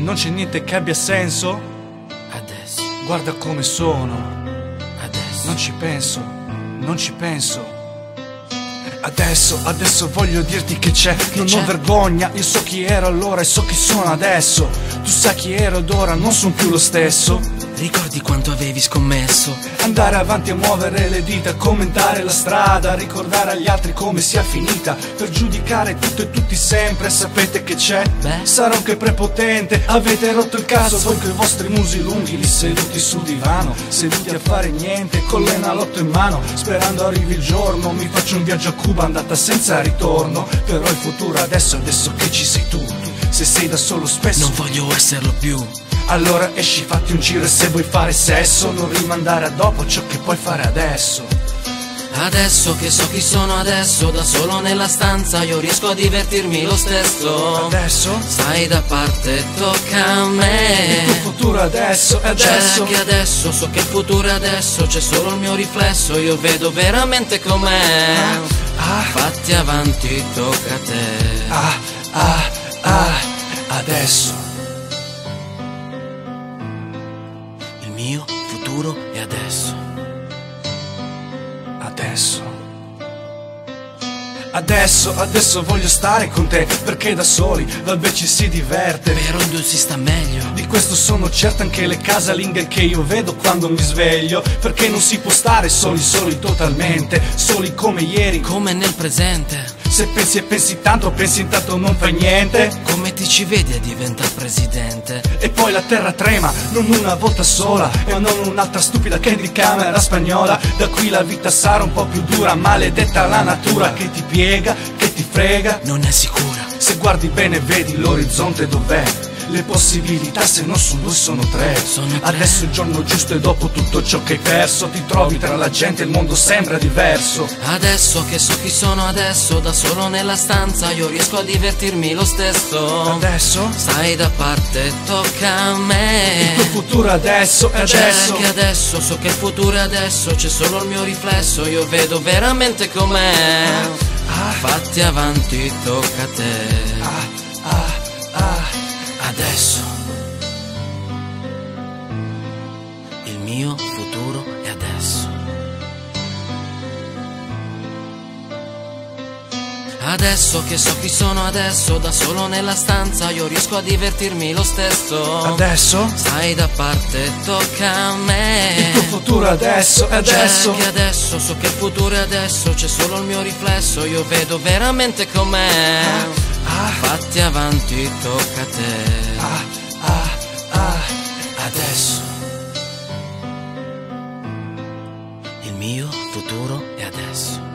non c'è niente che abbia senso. Adesso, Guarda come sono, adesso, non ci penso, non ci penso. Adesso voglio dirti che c'è, non ho vergogna. Io so chi ero allora e so chi sono adesso. Tu sai chi ero ed ora non sono più lo stesso. ricordi quanto avevi scommesso? Andare avanti a muovere le dita, commentare la strada, ricordare agli altri come sia finita, per giudicare tutto e tutti sempre. Sapete che c'è? Beh, Sarò anche prepotente, avete rotto il caso voi coi vostri musi lunghi lì seduti sul divano, seduti a fare niente con l'enalotto in mano, sperando arrivi il giorno, mi faccio un viaggio a Cuba andata senza ritorno. Però il futuro adesso che ci sei tu, se sei da solo spesso non voglio esserlo più. allora esci, fatti un giro e se vuoi fare sesso non rimandare a dopo ciò che puoi fare adesso. Adesso che so chi sono adesso, da solo nella stanza io riesco a divertirmi lo stesso. Adesso Stai da parte, tocca a me. il tuo futuro adesso è C'è adesso. che adesso, so che il futuro è adesso, c'è solo il mio riflesso, io vedo veramente com'è. Fatti avanti, tocca a te. Adesso Il mio futuro è adesso. Adesso voglio stare con te, perché da soli vabbè ci si diverte. Però in due si sta meglio. Di questo sono certo, anche le casalinghe che io vedo quando mi sveglio, perché non si può stare soli totalmente, soli come ieri, Come nel presente. se pensi e pensi tanto, pensi intanto non fai niente. Come ti ci vedi a diventare presidente? E poi la terra trema, non una volta sola, e non un'altra stupida candy camera spagnola. Da qui la vita sarà un po' più dura, maledetta la natura che ti piega, che ti frega. Non è sicura. Se guardi bene vedi l'orizzonte dov'è, le possibilità se non sono due sono tre. Sono tre. Adesso è il giorno giusto e dopo tutto ciò che hai perso ti trovi tra la gente e il mondo sembra diverso. Adesso che so chi sono adesso, da solo nella stanza io riesco a divertirmi lo stesso. Adesso Stai da parte, tocca a me. il tuo futuro adesso è C'è adesso. che adesso, so che il futuro è adesso, c'è solo il mio riflesso, io vedo veramente com'è. Fatti avanti, tocca a te. Adesso il mio futuro è adesso. Adesso che so chi sono adesso, da solo nella stanza io riesco a divertirmi lo stesso. Adesso Stai da parte, tocca a me. il tuo futuro adesso è adesso. C'è che adesso, so che il futuro è adesso, c'è solo il mio riflesso, io vedo veramente com'è. Fatti avanti, tocca a te. Adesso Il mio futuro è adesso.